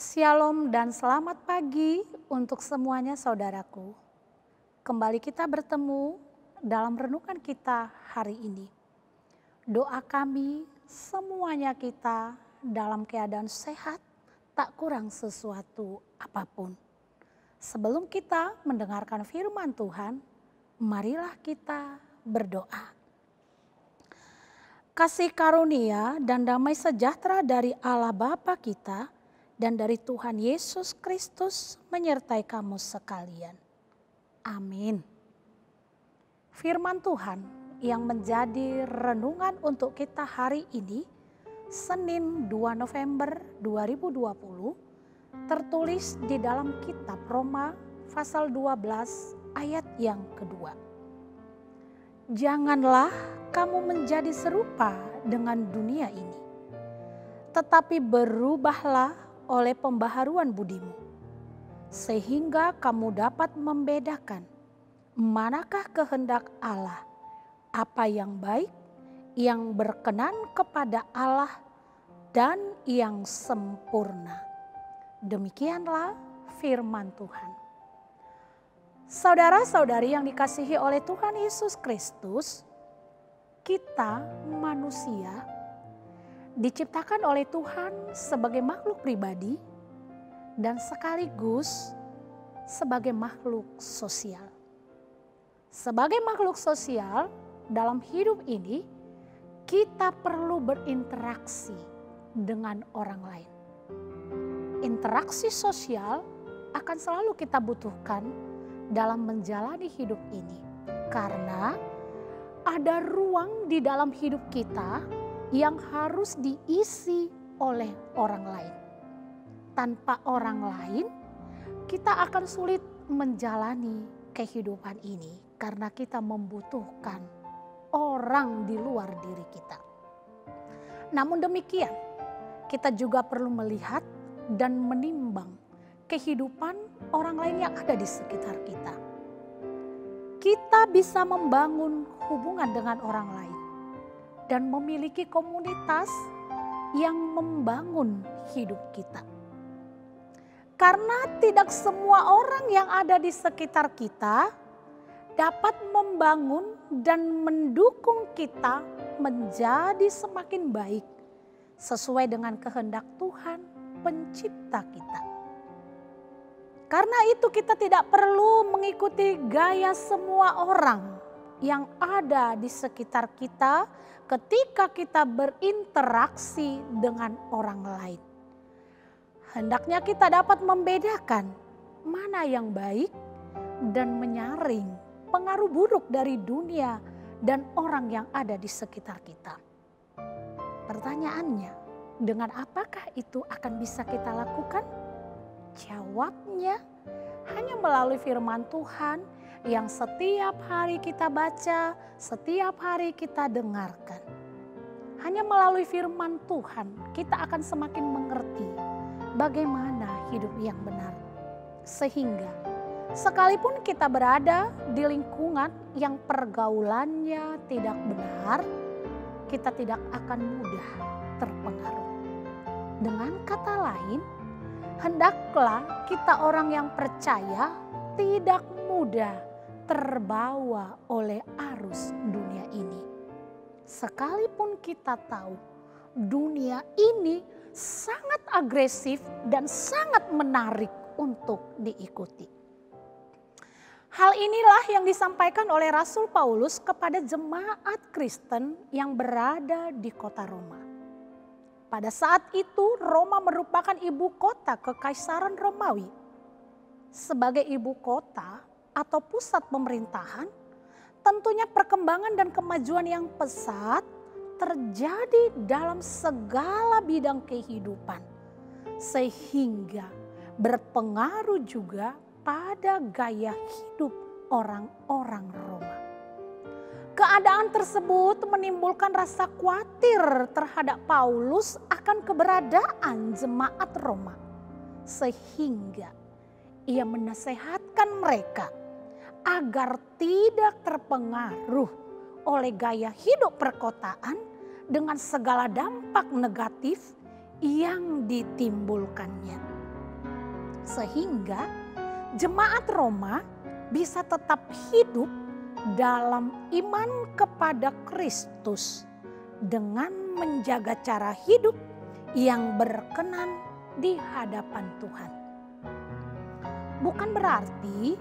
Shalom dan selamat pagi untuk semuanya saudaraku. Kembali kita bertemu dalam renungan kita hari ini. Doa kami semuanya kita dalam keadaan sehat, tak kurang sesuatu apapun. Sebelum kita mendengarkan firman Tuhan, marilah kita berdoa. Kasih karunia dan damai sejahtera dari Allah Bapa kita dan dari Tuhan Yesus Kristus menyertai kamu sekalian. Amin. Firman Tuhan yang menjadi renungan untuk kita hari ini, Senin 2 November 2020, tertulis di dalam kitab Roma pasal 12 ayat yang kedua. Janganlah kamu menjadi serupa dengan dunia ini, tetapi berubahlah oleh pembaharuan budimu, sehingga kamu dapat membedakan manakah kehendak Allah, apa yang baik, yang berkenan kepada Allah, dan yang sempurna. Demikianlah firman Tuhan. Saudara-saudari yang dikasihi oleh Tuhan Yesus Kristus, kita manusia diciptakan oleh Tuhan sebagai makhluk pribadi dan sekaligus sebagai makhluk sosial. Sebagai makhluk sosial dalam hidup ini, kita perlu berinteraksi dengan orang lain. Interaksi sosial akan selalu kita butuhkan dalam menjalani hidup ini, karena ada ruang di dalam hidup kita yang harus diisi oleh orang lain. Tanpa orang lain, kita akan sulit menjalani kehidupan ini karena kita membutuhkan orang di luar diri kita. Namun demikian, kita juga perlu melihat dan menimbang kehidupan orang lain yang ada di sekitar kita. Kita bisa membangun hubungan dengan orang lain dan memiliki komunitas yang membangun hidup kita. Karena tidak semua orang yang ada di sekitar kita dapat membangun dan mendukung kita menjadi semakin baik sesuai dengan kehendak Tuhan pencipta kita. Karena itu kita tidak perlu mengikuti gaya semua orang yang ada di sekitar kita ketika kita berinteraksi dengan orang lain. Hendaknya kita dapat membedakan mana yang baik dan menyaring pengaruh buruk dari dunia dan orang yang ada di sekitar kita. Pertanyaannya, dengan apakah itu akan bisa kita lakukan? Jawabnya hanya melalui firman Tuhan yang setiap hari kita baca, setiap hari kita dengarkan. Hanya melalui firman Tuhan kita akan semakin mengerti bagaimana hidup yang benar. Sehingga sekalipun kita berada di lingkungan yang pergaulannya tidak benar, kita tidak akan mudah terpengaruh. Dengan kata lain, hendaklah kita orang yang percaya tidak mudah terbawa oleh arus dunia ini. Sekalipun kita tahu dunia ini sangat agresif dan sangat menarik untuk diikuti. Hal inilah yang disampaikan oleh Rasul Paulus kepada jemaat Kristen yang berada di kota Roma. Pada saat itu Roma merupakan ibu kota Kekaisaran Romawi. Sebagai ibu kota atau pusat pemerintahan, tentunya perkembangan dan kemajuan yang pesat terjadi dalam segala bidang kehidupan. Sehingga berpengaruh juga pada gaya hidup orang-orang Roma. Keadaan tersebut menimbulkan rasa khawatir terhadap Paulus akan keberadaan jemaat Roma. Sehingga ia menasehatkan mereka agar tidak terpengaruh oleh gaya hidup perkotaan dengan segala dampak negatif yang ditimbulkannya. Sehingga jemaat Roma bisa tetap hidup dalam iman kepada Kristus dengan menjaga cara hidup yang berkenan di hadapan Tuhan. Bukan berarti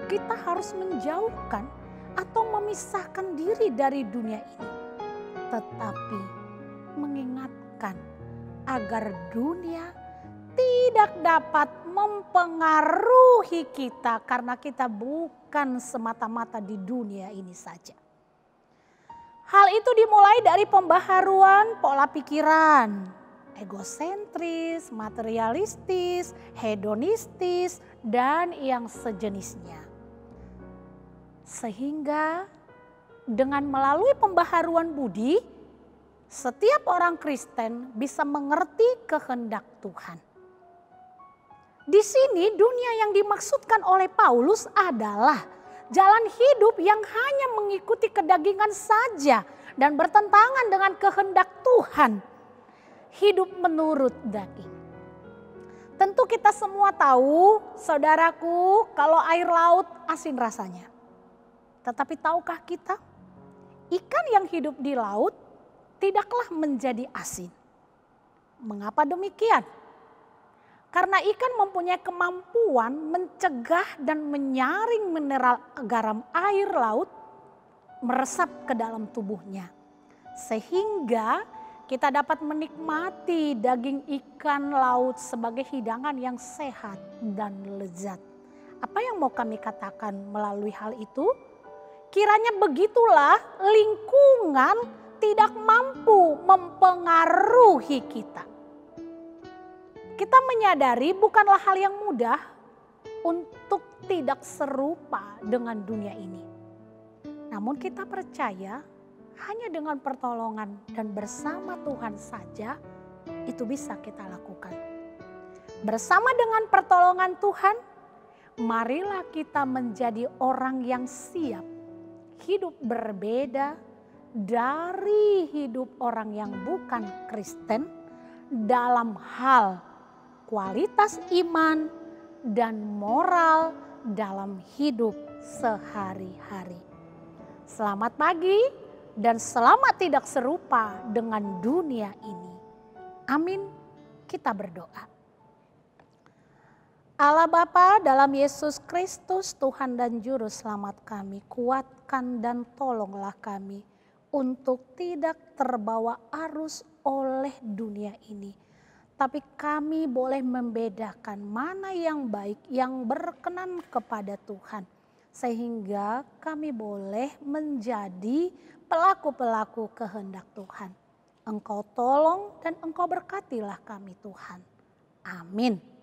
kita harus menjauhkan atau memisahkan diri dari dunia ini, tetapi mengingatkan agar dunia tidak dapat mempengaruhi kita karena kita bukan semata-mata di dunia ini saja. Hal itu dimulai dari pembaharuan pola pikiran, egosentris, materialistis, hedonistis, dan yang sejenisnya. Sehingga dengan melalui pembaharuan budi, setiap orang Kristen bisa mengerti kehendak Tuhan. Di sini dunia yang dimaksudkan oleh Paulus adalah jalan hidup yang hanya mengikuti kedagingan saja dan bertentangan dengan kehendak Tuhan. Hidup menurut daging. Tentu kita semua tahu, saudaraku, kalau air laut asin rasanya. Tetapi tahukah kita, ikan yang hidup di laut tidaklah menjadi asin. Mengapa demikian? Karena ikan mempunyai kemampuan mencegah dan menyaring mineral garam air laut meresap ke dalam tubuhnya. Sehingga kita dapat menikmati daging ikan laut sebagai hidangan yang sehat dan lezat. Apa yang mau kami katakan melalui hal itu? Kiranya begitulah lingkungan tidak mampu mempengaruhi kita. Kita menyadari bukanlah hal yang mudah untuk tidak serupa dengan dunia ini. Namun kita percaya hanya dengan pertolongan dan bersama Tuhan saja itu bisa kita lakukan. Bersama dengan pertolongan Tuhan, marilah kita menjadi orang yang siap hidup berbeda dari hidup orang yang bukan Kristen dalam hal kualitas iman dan moral dalam hidup sehari-hari. Selamat pagi dan selamat tidak serupa dengan dunia ini. Amin. Kita berdoa. Allah Bapa, dalam Yesus Kristus Tuhan dan Juru Selamat kami, kuatkan dan tolonglah kami untuk tidak terbawa arus oleh dunia ini. Tapi kami boleh membedakan mana yang baik, yang berkenan kepada Tuhan. Sehingga kami boleh menjadi pelaku-pelaku kehendak Tuhan. Engkau tolong dan Engkau berkatilah kami Tuhan. Amin.